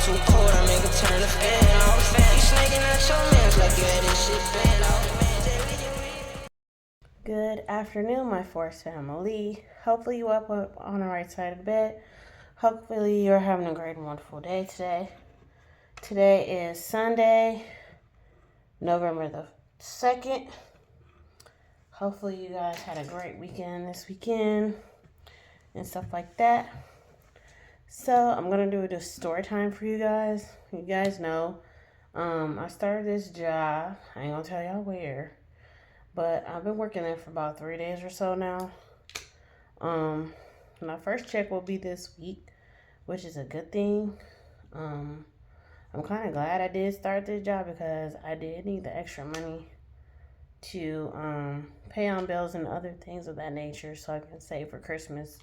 too cold, I make it turn the fan off. You snaking at your mans like you had this shit planned out. Good afternoon, my Force family. Hopefully you up on the right side of the bed. Hopefully you're having a great and wonderful day today. Today is Sunday, November the 2nd. Hopefully you guys had a great weekend this weekend and stuff like that. So I'm going to do a story time for you guys. You guys know I started this job. I ain't going to tell y'all where. But I've been working there for about 3 days or so now. My first check will be this week, which is a good thing. I'm kind of glad I did start this job because I did need the extra money to pay on bills and other things of that nature so I can save for Christmas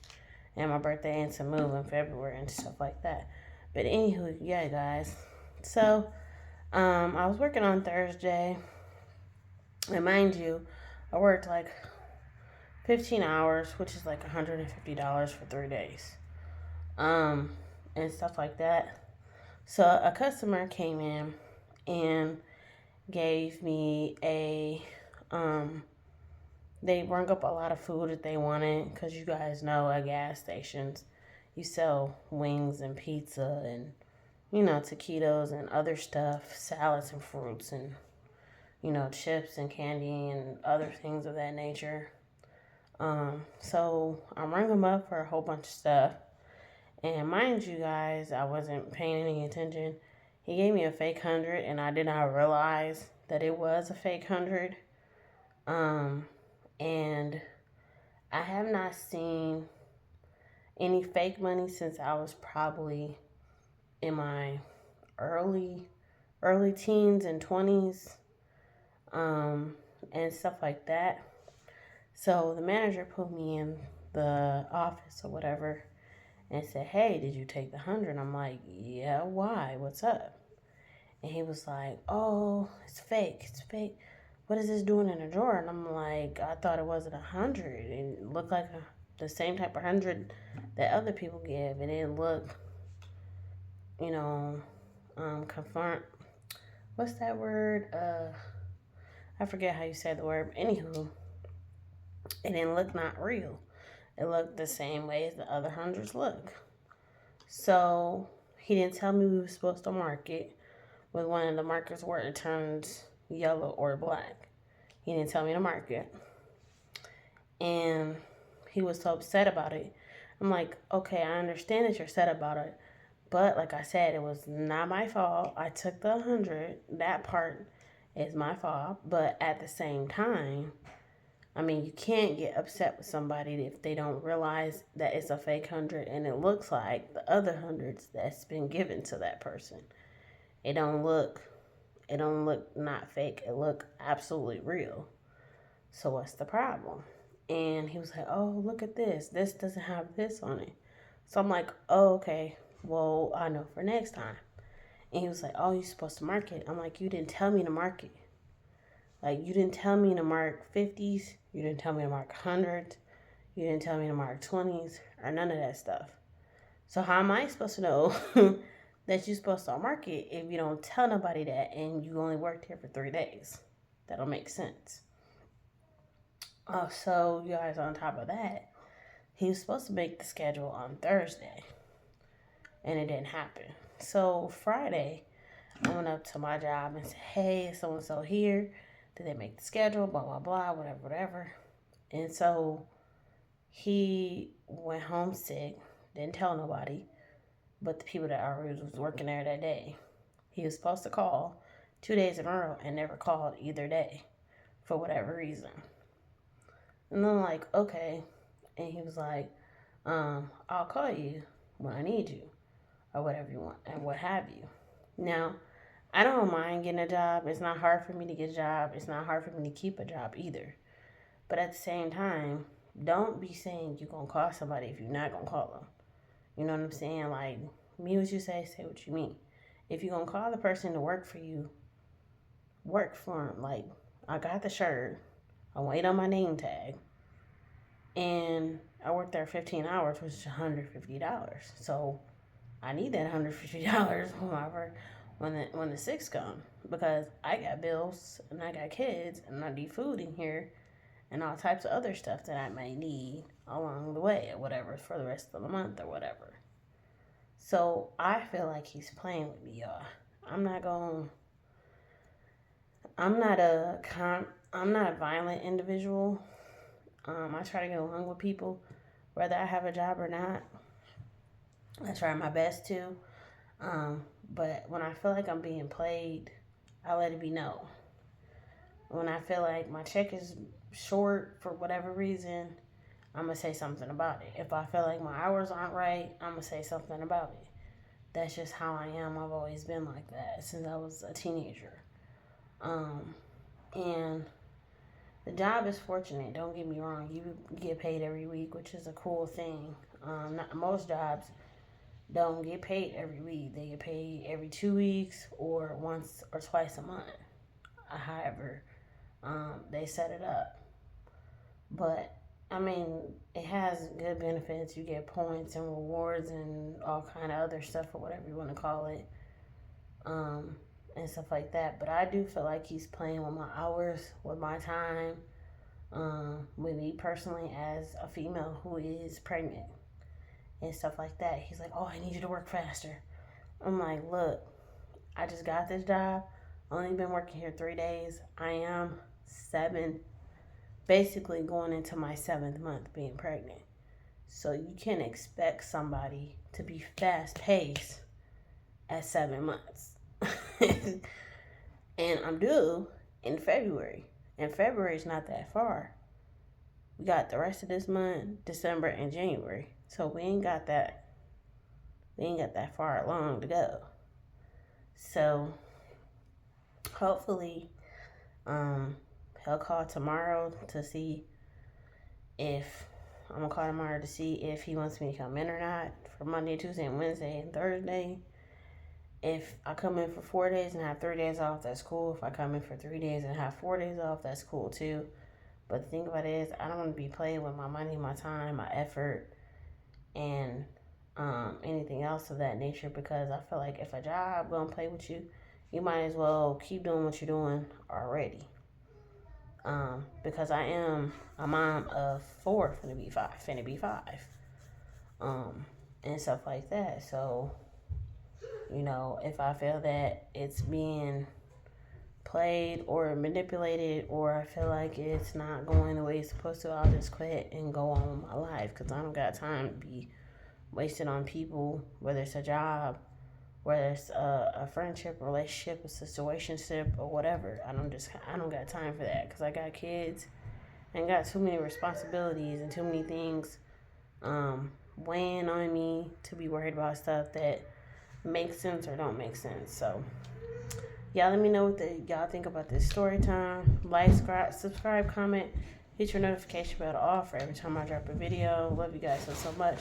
and my birthday and to move in February and stuff like that. But anywho, yeah, guys. So I was working on Thursday, and mind you, I worked like 15 hours, which is like $150 for 3 days, and stuff like that. So a customer came in and gave me they rung up a lot of food that they wanted, because you guys know at gas stations you sell wings and pizza and, taquitos and other stuff, salads and fruits and, chips and candy and other things of that nature. So I rang him up for a whole bunch of stuff. And mind you guys, I wasn't paying any attention. He gave me a fake 100 and I did not realize that it was a fake 100. And I have not seen any fake money since I was probably in my early teens and 20s, and stuff like that. So the manager put me in the office or whatever and said, "Hey, did you take the 100?" I'm like, "Yeah, why? What's up?" And he was like, "Oh, it's fake. It's fake. What is this doing in a drawer?" And I'm like, "I thought it wasn't 100. It looked like the same type of 100 that other people give. It didn't look, you know, confirm. What's that word? I forget how you say the word. Anywho, it didn't look not real. It looked the same way as the other 100s look." So he didn't tell me we were supposed to mark it with one of the markers where it turns yellow or black. He didn't tell me to mark it. And he was so upset about it. I'm like, okay, I understand that you're upset about it. But like I said, it was not my fault. I took the 100. That part is my fault. But at the same time, I mean, you can't get upset with somebody if they don't realize that it's a fake 100 and it looks like the other 100s that's been given to that person. It don't look not fake. It look absolutely real. So what's the problem? And he was like, "Oh, look at this. This doesn't have this on it." So I'm like, "Oh, okay. Well, I know for next time." And he was like, "Oh, you're supposed to mark it." I'm like, "You didn't tell me to mark it. Like, you didn't tell me to mark 50s. You didn't tell me to mark 100s. You didn't tell me to mark 20s or none of that stuff. So how am I supposed to know that you're supposed to mark it if you don't tell nobody that and you only worked here for 3 days? That don't make sense." So you guys, on top of that, he was supposed to make the schedule on Thursday, and it didn't happen. So Friday, I went up to my job and said, "Hey, is so and so here? Did they make the schedule? Blah blah blah, whatever, whatever." And so he went home sick, didn't tell nobody, but the people that already was working there that day. He was supposed to call 2 days in a row and never called either day for whatever reason. And I'm like, "Okay." And he was like, "I'll call you when I need you or whatever you want and what have you." Now, I don't mind getting a job. It's not hard for me to get a job. It's not hard for me to keep a job either. But at the same time, don't be saying you're going to call somebody if you're not going to call them. You know what I'm saying? Like, mean what you say what you mean. If you're going to call the person to work for you, work for them. Like, I got the shirt. I wait on my name tag. And I worked there 15 hours, which is $150. So I need that $150 when the six come, because I got bills and I got kids and I need food in here and all types of other stuff that I may need along the way or whatever for the rest of the month or whatever. So I feel like he's playing with me, y'all. I'm not going. I'm not a I'm not a violent individual. I try to get along with people, whether I have a job or not. I try my best to. But when I feel like I'm being played, I let it be known. When I feel like my check is short for whatever reason, I'm going to say something about it. If I feel like my hours aren't right, I'm going to say something about it. That's just how I am. I've always been like that since I was a teenager. And the job is fortunate. Don't get me wrong. You get paid every week, which is a cool thing. Not most jobs don't get paid every week. They get paid every 2 weeks or once or twice a month. However, they set it up. But I mean, it has good benefits. You get points and rewards and all kind of other stuff or whatever you want to call it, and stuff like that. But I do feel like he's playing with my hours, with my time, with me personally as a female who is pregnant and stuff like that. He's like, "Oh, I need you to work faster." I'm like, "Look, I just got this job. Only been working here 3 days. I am basically going into my 7th month being pregnant. So you can't expect somebody to be fast paced at 7 months." And I'm due in February. And February is not that far. We got the rest of this month, December and January. So we ain't got that far along to go. So hopefully he'll call tomorrow to see if he wants me to come in or not for Monday, Tuesday, and Wednesday and Thursday. If I come in for 4 days and have 3 days off, that's cool. If I come in for 3 days and have 4 days off, that's cool too. But the thing about it is, I don't want to be playing with my money, my time, my effort, and anything else of that nature, because I feel like if a job gonna play with you, you might as well keep doing what you're doing already. Because I am a mom of 4, finna be five, and stuff like that. So, if I feel that it's being played or manipulated, or I feel like it's not going the way it's supposed to, I'll just quit and go on with my life, because I don't got time to be wasted on people, whether it's a job, whether it's a friendship, a relationship, a situationship, or whatever. I don't got time for that, because I got kids and got too many responsibilities and too many things weighing on me to be worried about stuff that makes sense or don't make sense. So y'all let me know what y'all think about this story time. Like, subscribe, comment, hit your notification bell off for every time I drop a video. Love you guys so much.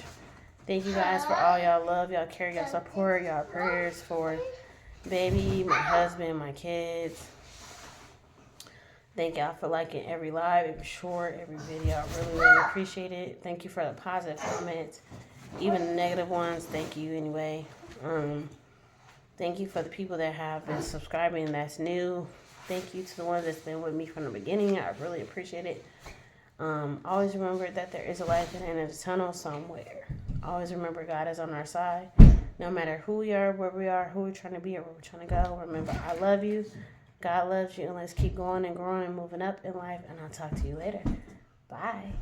Thank you guys for all y'all love, y'all care, y'all support, y'all prayers for baby, my husband, my kids. Thank y'all for liking every live, every short, every video. I really, really appreciate it. Thank you for the positive comments, even the negative ones. Thank you anyway. Thank you for the people that have been subscribing that's new. Thank you to the ones that's been with me from the beginning. I really appreciate it. Always remember that there is a light at the end of the tunnel somewhere. Always remember God is on our side. No matter who we are, where we are, who we're trying to be, or where we're trying to go. Remember, I love you. God loves you. And let's keep going and growing and moving up in life. And I'll talk to you later. Bye.